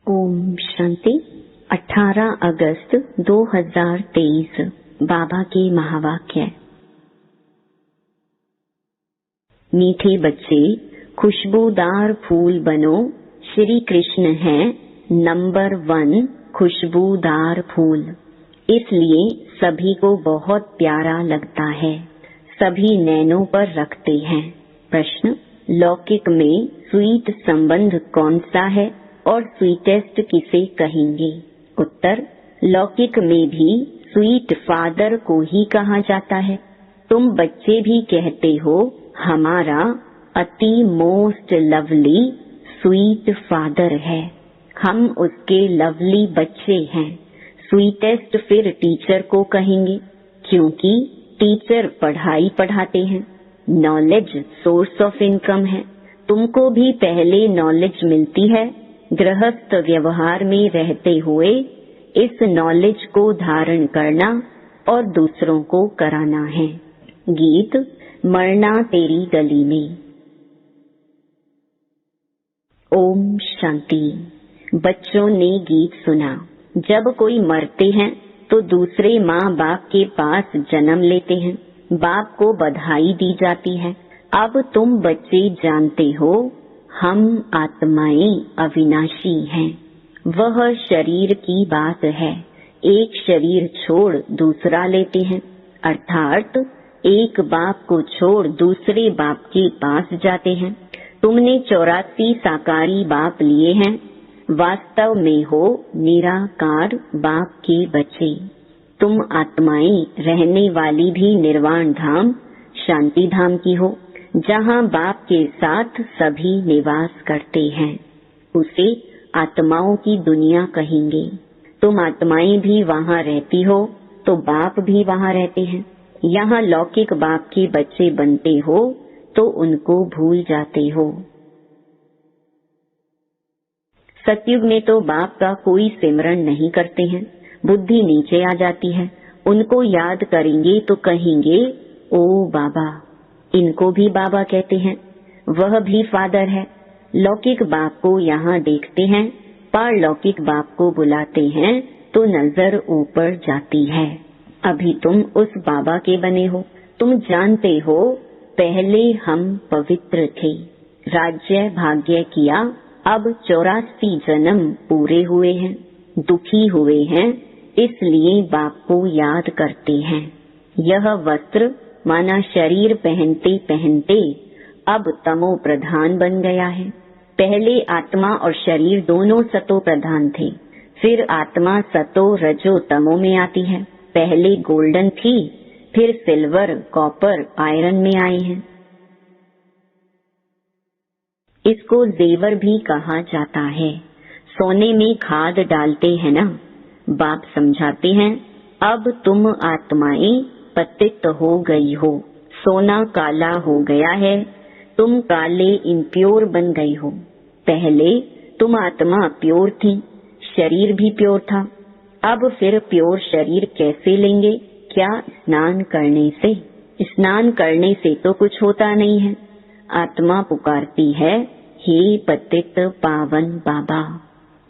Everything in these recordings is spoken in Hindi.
ओम शांति। 18 अगस्त 2023 बाबा के महावाक्य। मीठे बच्चे, खुशबूदार फूल बनो। श्री कृष्ण है नंबर 1 खुशबूदार फूल, इसलिए सभी को बहुत प्यारा लगता है, सभी नैनों पर रखते हैं। प्रश्न, लौकिक में स्वीट संबंध कौन सा है और स्वीटेस्ट किसे कहेंगे? उत्तर, लौकिक में भी स्वीट फादर को ही कहा जाता है। तुम बच्चे भी कहते हो हमारा अति मोस्ट लवली स्वीट फादर है, हम उसके लवली बच्चे हैं। स्वीटेस्ट फिर टीचर को कहेंगे, क्योंकि टीचर पढ़ाई पढ़ाते हैं। नॉलेज सोर्स ऑफ इनकम है। तुमको भी पहले नॉलेज मिलती है। गृहस्थ व्यवहार में रहते हुए इस नॉलेज को धारण करना और दूसरों को कराना है। गीत मरना तेरी गली में। ओम शांति। बच्चों ने गीत सुना। जब कोई मरते हैं तो दूसरे माँ बाप के पास जन्म लेते हैं, बाप को बधाई दी जाती है। अब तुम बच्चे जानते हो हम आत्माएं अविनाशी हैं। वह शरीर की बात है, एक शरीर छोड़ दूसरा लेते हैं, अर्थात एक बाप को छोड़ दूसरे बाप के पास जाते हैं। तुमने 84 साकारी बाप लिए हैं, वास्तव में हो निराकार बाप के बच्चे। तुम आत्माएं रहने वाली भी निर्वाण धाम शांति धाम की हो, जहाँ बाप के साथ सभी निवास करते हैं। उसे आत्माओं की दुनिया कहेंगे। तुम आत्माएं भी वहाँ रहती हो तो बाप भी वहाँ रहते हैं। यहाँ लौकिक बाप के बच्चे बनते हो तो उनको भूल जाते हो। सतयुग में तो बाप का कोई सिमरन नहीं करते हैं, बुद्धि नीचे आ जाती है। उनको याद करेंगे तो कहेंगे ओ बाबा। इनको भी बाबा कहते हैं, वह भी फादर है। लौकिक बाप को यहाँ देखते हैं, पारलौकिक बाप को बुलाते हैं तो नजर ऊपर जाती है। अभी तुम उस बाबा के बने हो। तुम जानते हो पहले हम पवित्र थे, राज्य भाग्य किया, अब 84 जन्म पूरे हुए हैं, दुखी हुए हैं, इसलिए बाप को याद करते हैं। यह वस्त्र माना शरीर पहनते पहनते अब तमो प्रधान बन गया है। पहले आत्मा और शरीर दोनों सतो प्रधान थे, फिर आत्मा सतो रजो तमो में आती है। पहले गोल्डन थी, फिर सिल्वर कॉपर आयरन में आए हैं। इसको जेवर भी कहा जाता है। सोने में खाद डालते हैं ना। बाप समझाते हैं, अब तुम आत्माएं पतित हो गई हो, सोना काला हो गया है, तुम काले इम्प्योर बन गई हो। पहले तुम आत्मा प्योर थी, शरीर भी प्योर था। अब फिर प्योर शरीर कैसे लेंगे? क्या स्नान करने से? स्नान करने से तो कुछ होता नहीं है। आत्मा पुकारती है, हे पतित पावन बाबा।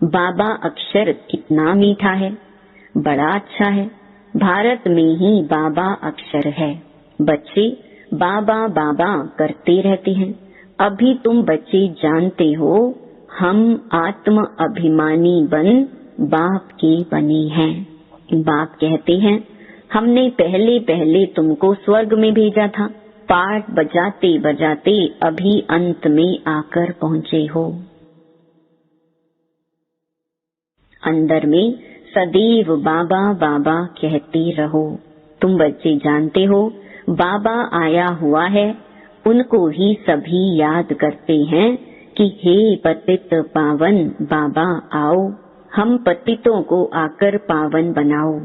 बाबा अक्षर कितना मीठा है, बड़ा अच्छा है। भारत में ही बाबा अक्षर है। बच्चे बाबा बाबा करते रहते हैं। अभी तुम बच्चे जानते हो हम आत्म अभिमानी बन बाप के बने हैं। बाप कहते हैं, हमने पहले पहले तुमको स्वर्ग में भेजा था, पाठ बजाते बजाते अभी अंत में आकर पहुँचे हो। अंदर में सदैव बाबा बाबा कहते रहो। तुम बच्चे जानते हो बाबा आया हुआ है, उनको ही सभी याद करते हैं कि हे पतित पावन बाबा आओ, हम पतितों को आकर पावन बनाओ।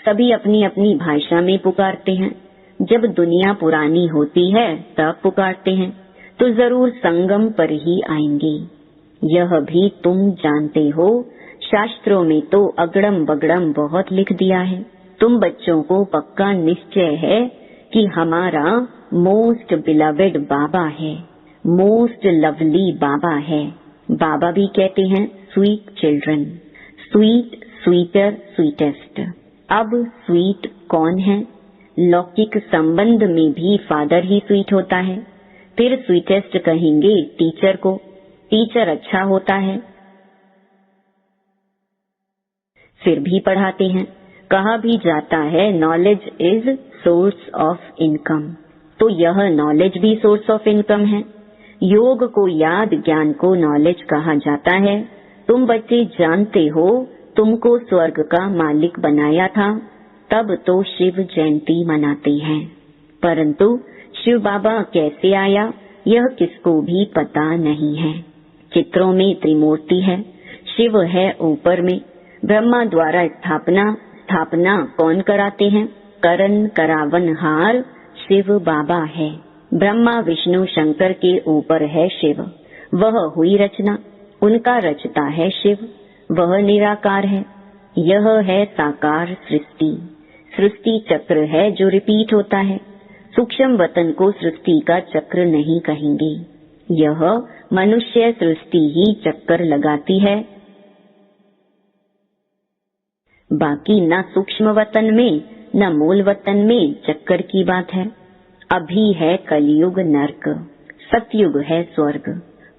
सभी अपनी अपनी भाषा में पुकारते हैं। जब दुनिया पुरानी होती है तब पुकारते हैं, तो जरूर संगम पर ही आएंगे। यह भी तुम जानते हो, शास्त्रों में तो अगड़म बगड़म बहुत लिख दिया है। तुम बच्चों को पक्का निश्चय है कि हमारा मोस्ट बिलवेड बाबा है, मोस्ट लवली बाबा है। बाबा भी कहते हैं sweet children, sweet, sweeter, sweetest. अब स्वीट कौन है? लौकिक संबंध में भी फादर ही स्वीट होता है। फिर स्वीटेस्ट कहेंगे टीचर को, टीचर अच्छा होता है, फिर भी पढ़ाते हैं। कहा भी जाता है knowledge is source of income, तो यह नॉलेज भी सोर्स ऑफ इनकम है। योग को याद, ज्ञान को नॉलेज कहा जाता है। तुम बच्चे जानते हो तुमको स्वर्ग का मालिक बनाया था, तब तो शिव जयंती मनाते हैं। परंतु शिव बाबा कैसे आया यह किसको भी पता नहीं है। चित्रों में त्रिमूर्ति है, शिव है ऊपर में, ब्रह्मा द्वारा स्थापना कौन कराते हैं? करन करावनहार शिव बाबा है। ब्रह्मा विष्णु शंकर के ऊपर है शिव, वह हुई रचना, उनका रचता है शिव, वह निराकार है। यह है साकार सृष्टि, सृष्टि चक्र है जो रिपीट होता है। सूक्ष्म वतन को सृष्टि का चक्र नहीं कहेंगे, यह मनुष्य सृष्टि ही चक्कर लगाती है। बाकी न सूक्ष्म वतन में न मूल वतन में चक्कर की बात है। अभी है कलयुग नरक, सतयुग है स्वर्ग।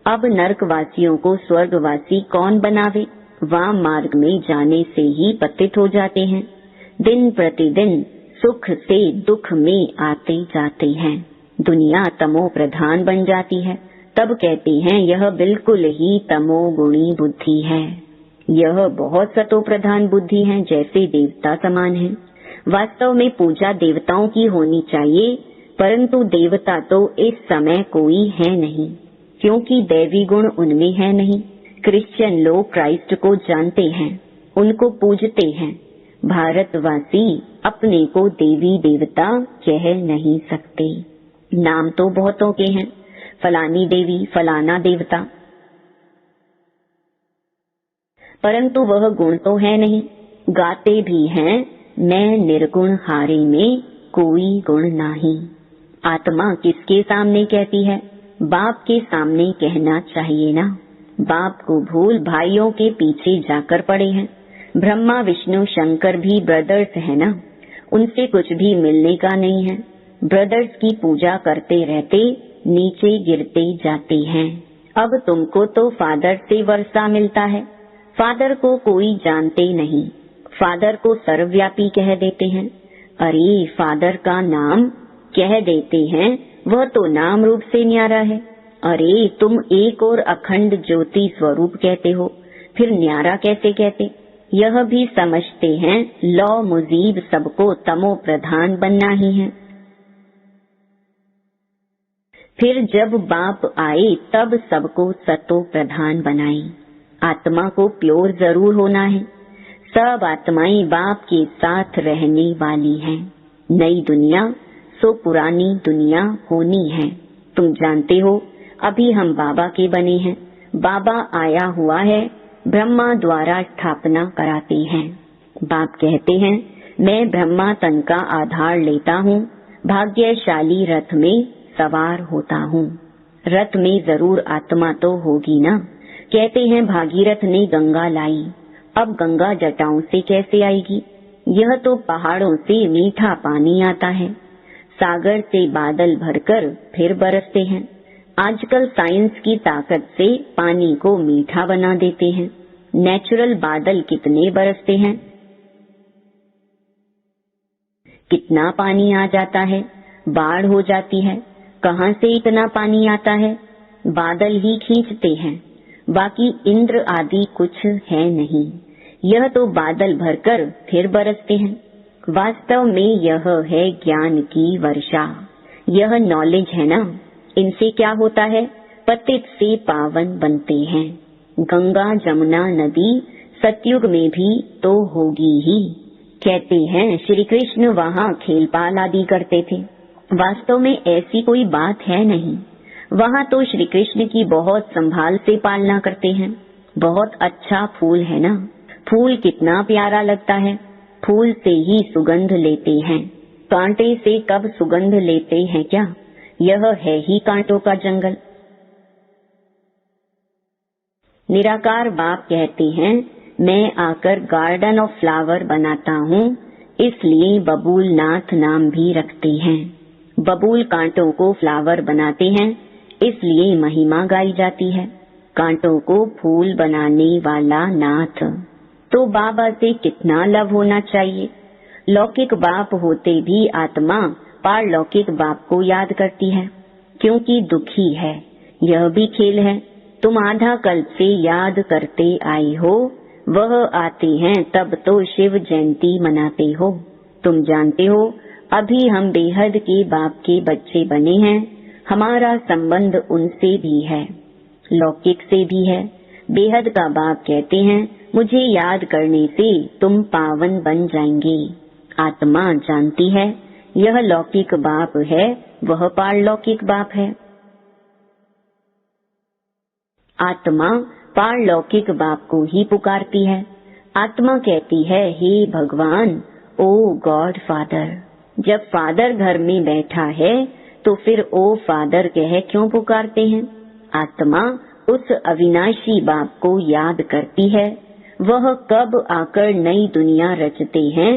अब नरकवासियों को स्वर्गवासी कौन बनावे? वाम मार्ग में जाने से ही पतित हो जाते हैं। दिन प्रतिदिन सुख से दुख में आते जाते हैं। दुनिया तमो प्रधान बन जाती है। तब कहते हैं यह बिल्कुल ही तमोगुणी बुद्धि है, यह बहुत सतो प्रधान बुद्धि है, जैसे देवता समान है। वास्तव में पूजा देवताओं की होनी चाहिए, परंतु देवता तो इस समय कोई है नहीं, क्योंकि दैवी गुण उनमें है नहीं। क्रिश्चियन लोग क्राइस्ट को जानते हैं, उनको पूजते हैं। भारतवासी अपने को देवी देवता कह नहीं सकते। नाम तो बहुतों के हैं, फलानी देवी, फलाना देवता, परंतु वह गुण तो है नहीं। गाते भी हैं मैं निर्गुण हारे में कोई गुण नहीं। आत्मा किसके सामने कहती है? बाप के सामने कहना चाहिए ना। बाप को भूल भाइयों के पीछे जाकर पड़े हैं। ब्रह्मा विष्णु शंकर भी ब्रदर्स है ना, उनसे कुछ भी मिलने का नहीं है। ब्रदर्स की पूजा करते रहते नीचे गिरते जाते हैं। अब तुमको तो फादर से वर्षा मिलता है। फादर को कोई जानते नहीं, फादर को सर्वव्यापी कह देते हैं। अरे फादर का नाम कह देते हैं, वह तो नाम रूप से न्यारा है। अरे तुम एक और अखंड ज्योति स्वरूप कहते हो, फिर न्यारा कैसे कहते? यह भी समझते हैं लौ मुजीब सबको तमो प्रधान बनना ही है। फिर जब बाप आए तब सबको सतो प्रधान बनाए। आत्मा को प्योर जरूर होना है। सब आत्माएं बाप के साथ रहने वाली हैं। नई दुनिया सो पुरानी दुनिया होनी है। तुम जानते हो अभी हम बाबा के बने हैं। बाबा आया हुआ है, ब्रह्मा द्वारा स्थापना कराते हैं। बाप कहते हैं मैं ब्रह्मा तन का आधार लेता हूँ, भाग्यशाली रथ में सवार होता हूँ। रथ में जरूर आत्मा तो होगी ना। कहते हैं भागीरथ ने गंगा लाई, अब गंगा जटाओं से कैसे आएगी? यह तो पहाड़ों से मीठा पानी आता है, सागर से बादल भरकर फिर बरसते हैं। आजकल साइंस की ताकत से पानी को मीठा बना देते हैं। नेचुरल बादल कितने बरसते हैं, कितना पानी आ जाता है, बाढ़ हो जाती है। कहाँ से इतना पानी आता है? बादल ही खींचते हैं, बाकी इंद्र आदि कुछ है नहीं। यह तो बादल भरकर फिर बरसते हैं। वास्तव में यह है ज्ञान की वर्षा, यह नॉलेज है ना। इनसे क्या होता है? पतित से पावन बनते हैं। गंगा जमुना नदी सतयुग में भी तो होगी ही। कहते हैं श्री कृष्ण वहाँ खेलपाल आदि करते थे। वास्तव में ऐसी कोई बात है नहीं। वहाँ तो श्री कृष्ण की बहुत संभाल से पालना करते हैं। बहुत अच्छा फूल है ना, फूल कितना प्यारा लगता है। फूल से ही सुगंध लेते हैं, कांटे से कब सुगंध लेते हैं क्या? यह है ही कांटों का जंगल। निराकार बाप कहते हैं, मैं आकर गार्डन ऑफ फ्लावर बनाता हूँ, इसलिए बबूल नाथ नाम भी रखते हैं। बबूल कांटों को फ्लावर बनाते हैं, इसलिए महिमा गाई जाती है। कांटों को फूल बनाने वाला नाथ। तो बाबा से कितना लव होना चाहिए। लौकिक बाप होते भी आत्मा पारलौकिक बाप को याद करती है, क्योंकि दुखी है। यह भी खेल है। तुम आधा कल्प से याद करते आए हो, वह आते हैं तब तो शिव जयंती मनाते हो। तुम जानते हो अभी हम बेहद के बाप के बच्चे बने हैं। हमारा संबंध उनसे भी है, लौकिक से भी है। बेहद का बाप कहते हैं, मुझे याद करने से तुम पावन बन जाएंगे। आत्मा जानती है यह लौकिक बाप है, वह पारलौकिक बाप है। आत्मा पारलौकिक बाप को ही पुकारती है। आत्मा कहती है, हे भगवान, ओ गॉड फादर। जब फादर घर में बैठा है तो फिर ओ फादर कह क्यों पुकारते हैं। आत्मा उस अविनाशी बाप को याद करती है। वह कब आकर नई दुनिया रचते हैं,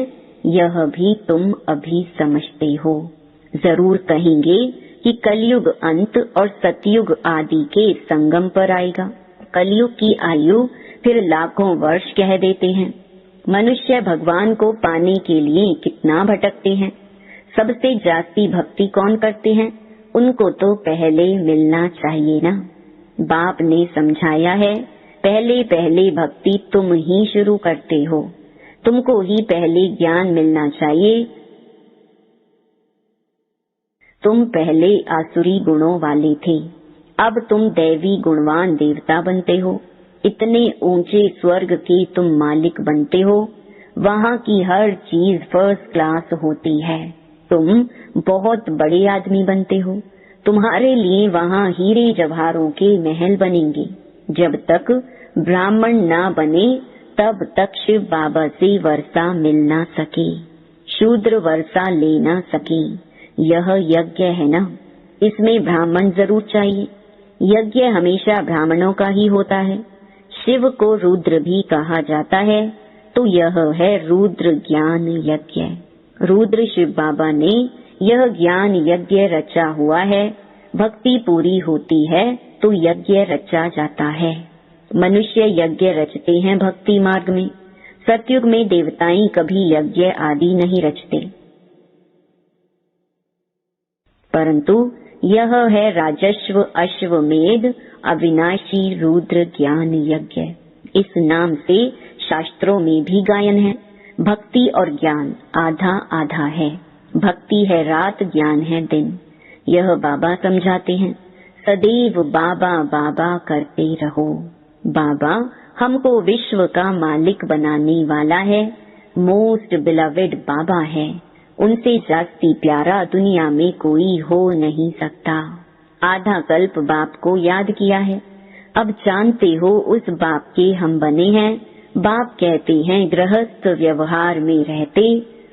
यह भी तुम अभी समझते हो। जरूर कहेंगे कि कलयुग अंत और सतयुग आदि के संगम पर आएगा। कलयुग की आयु फिर लाखों वर्ष कह देते हैं। मनुष्य भगवान को पाने के लिए कितना भटकते हैं। सबसे जास्ती भक्ति कौन करते हैं, उनको तो पहले मिलना चाहिए ना। बाप ने समझाया है, पहले पहले भक्ति तुम ही शुरू करते हो। तुमको ही पहले ज्ञान मिलना चाहिए। तुम पहले आसुरी गुणों वाले थे, अब तुम दैवी गुणवान देवता बनते हो। इतने ऊंचे स्वर्ग के तुम मालिक बनते हो। वहाँ की हर चीज फर्स्ट क्लास होती है। तुम बहुत बड़े आदमी बनते हो। तुम्हारे लिए वहाँ हीरे जवाहरों के महल बनेंगे। जब तक ब्राह्मण ना बने तब तक शिव बाबा से वर्षा मिल ना सके, शूद्र वर्षा ले ना सके। यह यज्ञ है ना, इसमें ब्राह्मण जरूर चाहिए। यज्ञ हमेशा ब्राह्मणों का ही होता है। शिव को रुद्र भी कहा जाता है, तो यह है रुद्र ज्ञान यज्ञ। रुद्र शिव बाबा ने यह ज्ञान यज्ञ रचा हुआ है। भक्ति पूरी होती है तो यज्ञ रचा जाता है। मनुष्य यज्ञ रचते हैं भक्ति मार्ग में। सतयुग में देवताएं कभी यज्ञ आदि नहीं रचते, परंतु यह है राजस्व अश्वमेध अविनाशी रुद्र ज्ञान यज्ञ। इस नाम से शास्त्रों में भी गायन है। भक्ति और ज्ञान आधा आधा है। भक्ति है रात, ज्ञान है दिन। यह बाबा समझाते हैं। सदैव बाबा बाबा करते रहो। बाबा हमको विश्व का मालिक बनाने वाला है। मोस्ट बिलवेड बाबा है। उनसे जास्ती प्यारा दुनिया में कोई हो नहीं सकता। आधा कल्प बाप को याद किया है। अब जानते हो उस बाप के हम बने हैं। बाप कहते हैं गृहस्थ व्यवहार में रहते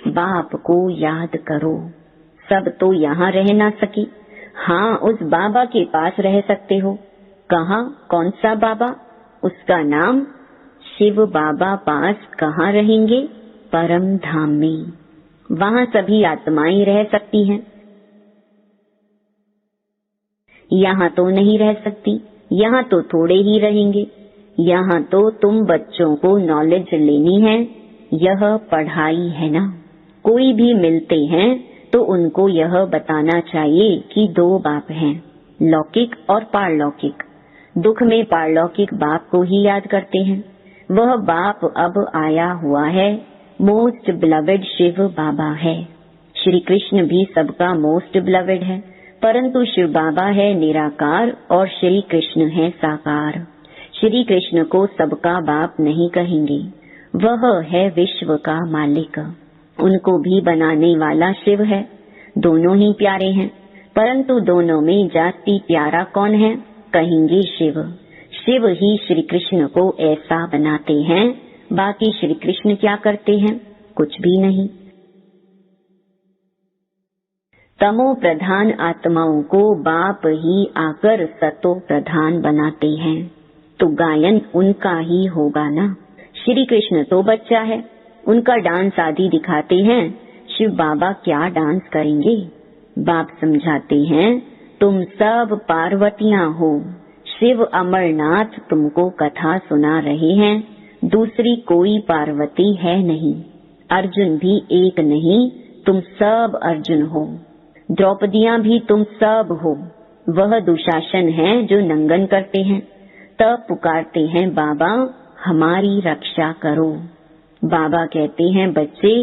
बाप को याद करो। सब तो यहाँ रह ना सके। हाँ, उस बाबा के पास रह सकते हो। कहाँ? कौन सा बाबा? उसका नाम शिव बाबा पास कहाँ रहेंगे? परम धाम में। वहाँ सभी आत्माएं रह सकती हैं। यहाँ तो नहीं रह सकती। यहाँ तो थोड़े ही रहेंगे। यहाँ तो तुम बच्चों को नॉलेज लेनी है। यह पढ़ाई है ना। कोई भी मिलते हैं तो उनको यह बताना चाहिए कि दो बाप हैं, लौकिक और पारलौकिक। दुख में पारलौकिक बाप को ही याद करते हैं। वह बाप अब आया हुआ है। मोस्ट बिलवेड शिव बाबा है। श्री कृष्ण भी सबका मोस्ट बिलवेड है, परंतु शिव बाबा है निराकार और श्री कृष्ण है साकार। श्री कृष्ण को सबका बाप नहीं कहेंगे, वह है विश्व का मालिक। उनको भी बनाने वाला शिव है। दोनों ही प्यारे हैं, परंतु दोनों में जास्ती प्यारा कौन है? कहेंगे शिव। शिव ही श्री कृष्ण को ऐसा बनाते हैं। बाकी श्री कृष्ण क्या करते हैं? कुछ भी नहीं। तमो प्रधान आत्माओं को बाप ही आकर सतो प्रधान बनाते हैं। तो गायन उनका ही होगा ना। श्री कृष्ण तो बच्चा है, उनका डांस आदि दिखाते हैं, शिव बाबा क्या डांस करेंगे। बाप समझाते हैं, तुम सब पार्वतियां हो, शिव अमरनाथ तुमको कथा सुना रहे हैं, दूसरी कोई पार्वती है नहीं, अर्जुन भी एक नहीं, तुम सब अर्जुन हो, द्रौपदियां भी तुम सब हो। वह दुशासन है जो नंगन करते हैं, तब पुकारते हैं बाबा हमारी रक्षा करो। बाबा कहते हैं बच्चे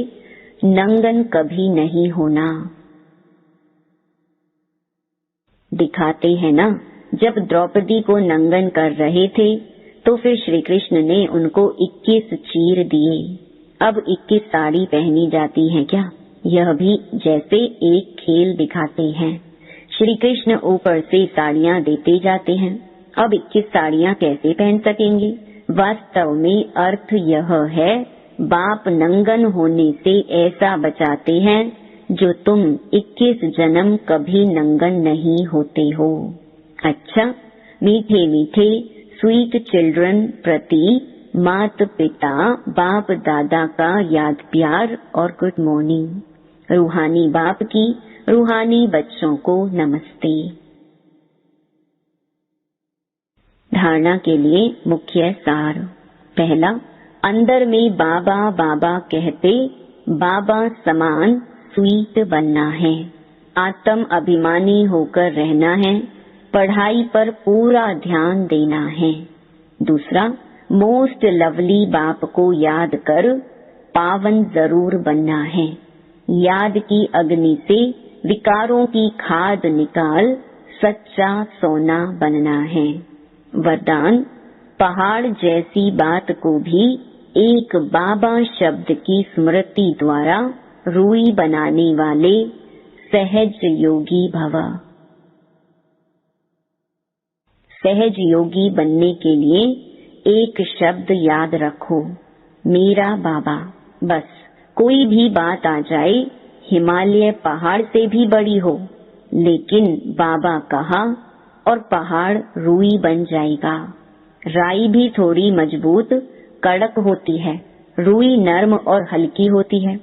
नंगन कभी नहीं होना। दिखाते हैं ना, जब द्रौपदी को नंगन कर रहे थे तो फिर श्री कृष्ण ने उनको 21 चीर दिए। अब 21 साड़ी पहनी जाती है क्या? यह भी जैसे एक खेल दिखाते हैं। श्री कृष्ण ऊपर से साड़ियां देते जाते हैं। अब 21 साड़ियां कैसे पहन सकेंगे? वास्तव में अर्थ यह है, बाप नंगन होने से ऐसा बचाते हैं जो तुम 21 जन्म कभी नंगन नहीं होते हो। अच्छा, मीठे मीठे स्वीट चिल्ड्रन प्रति माता पिता बाप दादा का याद प्यार और गुड मॉर्निंग। रूहानी बाप की रूहानी बच्चों को नमस्ते। धारणा के लिए मुख्य सार। पहला, अंदर में बाबा बाबा कहते बाबा समान स्वीट बनना है, आत्म अभिमानी होकर रहना है, पढ़ाई पर पूरा ध्यान देना है। दूसरा, मोस्ट लवली बाप को याद कर पावन जरूर बनना है। याद की अग्नि से विकारों की खाद निकाल सच्चा सोना बनना है। वरदान, पहाड़ जैसी बात को भी एक बाबा शब्द की स्मृति द्वारा रूई बनाने वाले सहज योगी भव। सहज योगी बनने के लिए एक शब्द याद रखो, मेरा बाबा। बस कोई भी बात आ जाए, हिमालय पहाड़ से भी बड़ी हो, लेकिन बाबा कहा और पहाड़ रूई बन जाएगा। राई भी थोड़ी मजबूत कड़क होती है, रूई नर्म और हल्की होती है,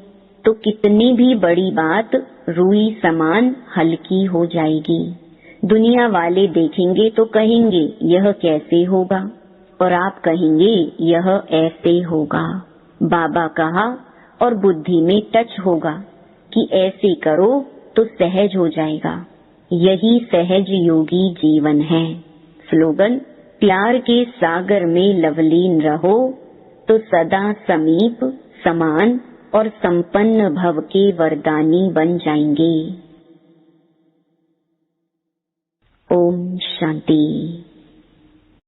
तो कितनी भी बड़ी बात रूई समान हल्की हो जाएगी। दुनिया वाले देखेंगे तो कहेंगे यह कैसे होगा, और आप कहेंगे यह ऐसे होगा। बाबा कहा और बुद्धि में टच होगा कि ऐसे करो तो सहज हो जाएगा। यही सहज योगी जीवन है। स्लोगन, प्यार के सागर में लवलीन रहो तो सदा समीप समान और संपन्न भव के वरदानी बन जाएंगे। ओम शांति।